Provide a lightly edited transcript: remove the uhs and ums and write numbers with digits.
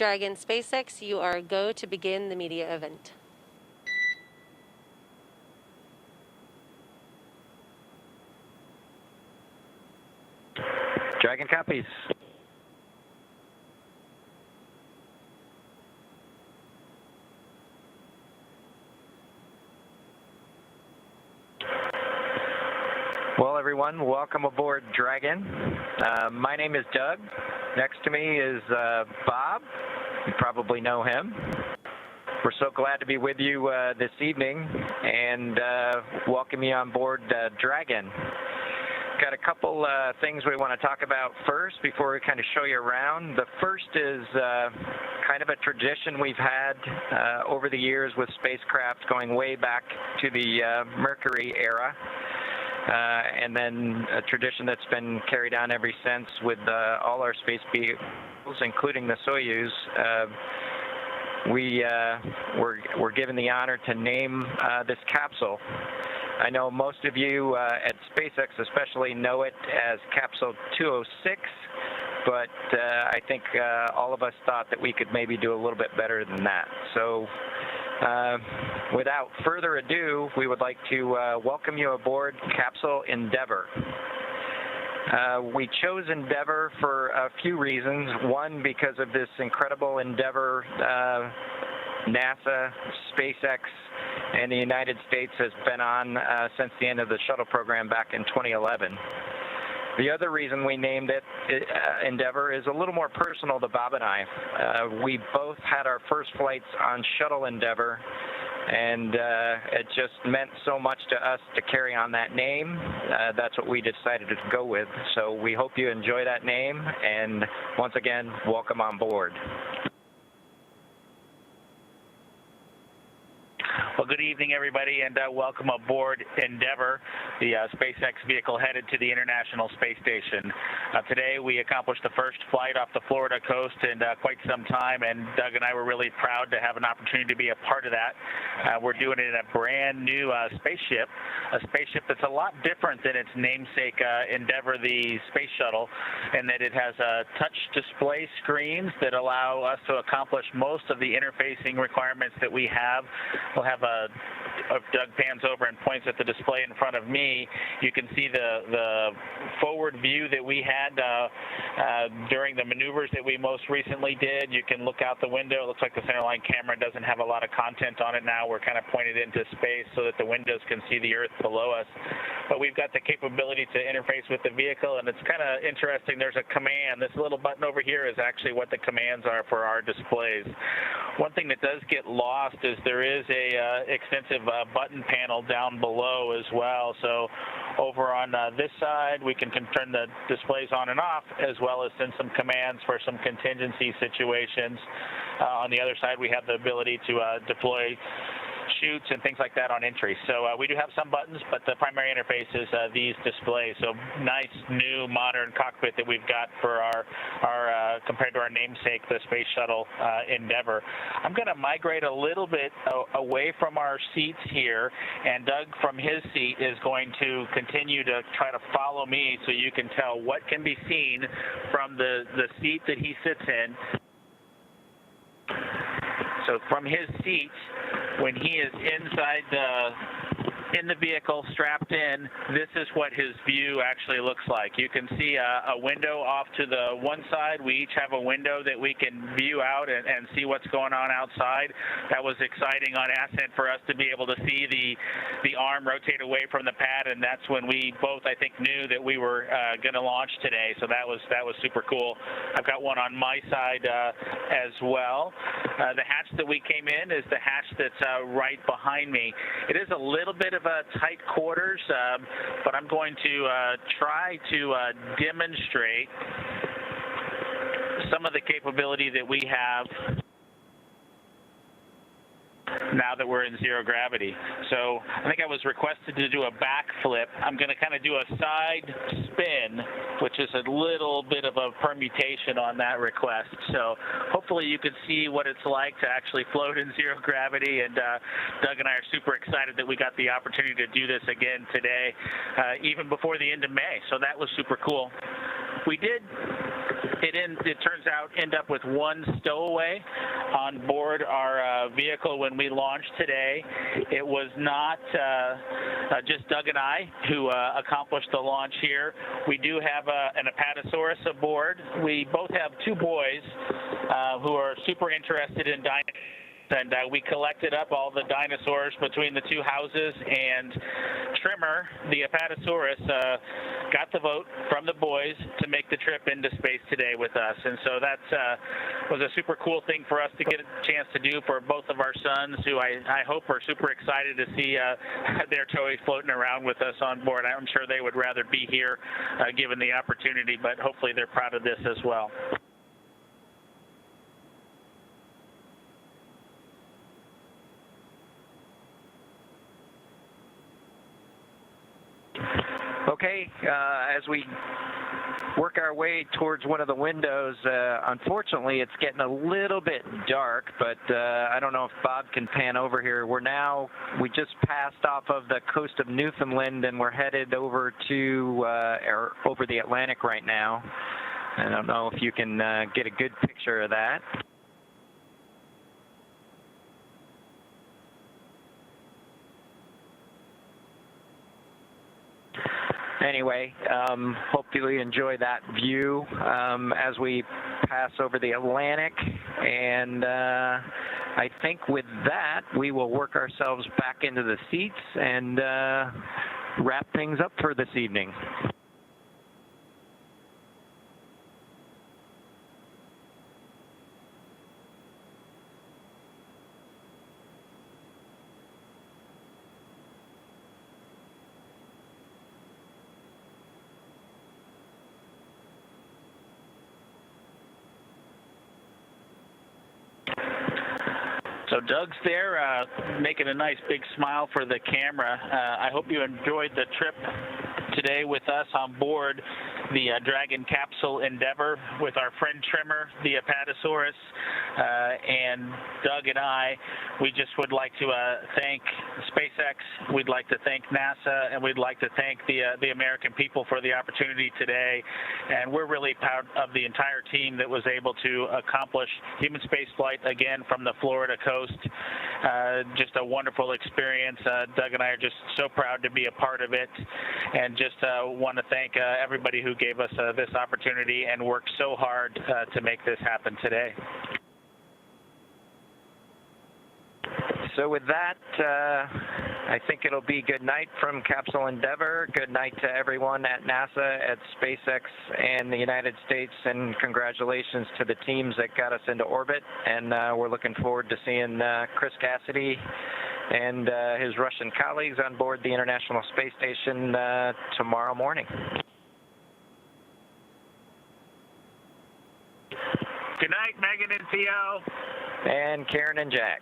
Dragon SpaceX, you are go to begin the media event. Dragon copies. Well, everyone, welcome aboard Dragon. My name is Doug. Next to me is Bob. You probably know him. We're so glad to be with you this evening and welcome you on board Dragon. Got a couple things we want to talk about first before we kind of show you around. The first is kind of a tradition we've had over the years with spacecraft going way back to the Mercury era. And then a tradition that's been carried on ever since with all our space vehicles, including the Soyuz. We're given the honor to name this capsule. I know most of you at SpaceX especially know it as Capsule 206, but I think all of us thought that we could maybe do a little bit better than that. So without further ado, we would like to welcome you aboard Capsule Endeavour. We chose Endeavour for a few reasons. One, because of this incredible Endeavour NASA, SpaceX, and the United States has been on since the end of the shuttle program back in 2011. The other reason we named it Endeavour is a little more personal to Bob and I. We both had our first flights on Shuttle Endeavour, and it just meant so much to us to carry on that name. That's what we decided to go with. So we hope you enjoy that name, and once again, welcome on board. Well, good evening, everybody, and welcome aboard Endeavour, the SpaceX vehicle headed to the International Space Station. Today, we accomplished the first flight off the Florida coast in quite some time, and Doug and I were really proud to have an opportunity to be a part of that. We're doing it in a brand new spaceship, a spaceship that's a lot different than its namesake Endeavour, the space shuttle, in that it has touch display screens that allow us to accomplish most of the interfacing requirements that we have. We'll have if Doug pans over and points at the display in front of me, you can see the forward view that we had during the maneuvers that we most recently did. You can look out the window. It looks like the centerline camera doesn't have a lot of content on it now. We're kind of pointed into space so that the windows can see the Earth below us. But we've got the capability to interface with the vehicle, and it's kind of interesting. There's a command. This little button over here is actually what the commands are for our displays. One thing that does get lost is there is a extensive button panel down below as well. So over on this side, we can turn the displays on and off, as well as send some commands for some contingency situations. On the other side, we have the ability to deploy chutes and things like that on entry. So we do have some buttons, but the primary interface is these displays. So nice, new, modern cockpit that we've got for our compared to our namesake, the Space Shuttle Endeavour. I'm going to migrate a little bit away from our seats here, and Doug from his seat is going to continue to try to follow me so you can tell what can be seen from the seat that he sits in. So from his seat, when he is inside in the vehicle, strapped in, this is what his view actually looks like. You can see a window off to the one side. We each have a window that we can view out and see what's going on outside. That was exciting on ascent for us to be able to see the arm rotate away from the pad, and that's when we both, I think, knew that we were going to launch today. So that was super cool. I've got one on my side as well. The hatch that we came in is the hatch that's right behind me. It is a little bit of a tight quarters, but I'm going to try to demonstrate some of the capability that we have now that we're in zero gravity. So I think I was requested to do a backflip. I'm going to kind of do a side spin, which is a little bit of a permutation on that request. So hopefully you can see what it's like to actually float in zero gravity. And Doug and I are super excited that we got the opportunity to do this again today, even before the end of May. So that was super cool. We did it turns out, end up with one stowaway on board our vehicle when we launched today. It was not just Doug and I who accomplished the launch here. We do have an Apatosaurus aboard. We both have two boys who are super interested in dinosaurs. And we collected up all the dinosaurs between the two houses, and Trimmer, the Apatosaurus, got the vote from the boys to make the trip into space today with us. And so that was a super cool thing for us to get a chance to do for both of our sons, who I hope are super excited to see their toys floating around with us on board. I'm sure they would rather be here given the opportunity, but hopefully they're proud of this as well. Okay, as we work our way towards one of the windows, unfortunately it's getting a little bit dark, but I don't know if Bob can pan over here. We just passed off of the coast of Newfoundland, and we're headed over to over the Atlantic right now. I don't know if you can get a good picture of that. Anyway, hopefully you enjoy that view as we pass over the Atlantic, and I think with that we will work ourselves back into the seats and wrap things up for this evening. So Doug's there making a nice big smile for the camera. I hope you enjoyed the trip today with us on board the Dragon capsule Endeavour with our friend Trimmer, the Apatosaurus, and Doug and I. We just would like to thank SpaceX, we'd like to thank NASA, and we'd like to thank the American people for the opportunity today. And we're really proud of the entire team that was able to accomplish human spaceflight again from the Florida coast. Just a wonderful experience. Doug and I are just so proud to be a part of it, and just want to thank everybody who gave us this opportunity and worked so hard to make this happen today. So with that, I think it'll be good night from Capsule Endeavour. Good night to everyone at NASA, at SpaceX, and the United States, and congratulations to the teams that got us into orbit. And we're looking forward to seeing Chris Cassidy and his Russian colleagues on board the International Space Station tomorrow morning. Good night, Megan and Theo. And Karen and Jack.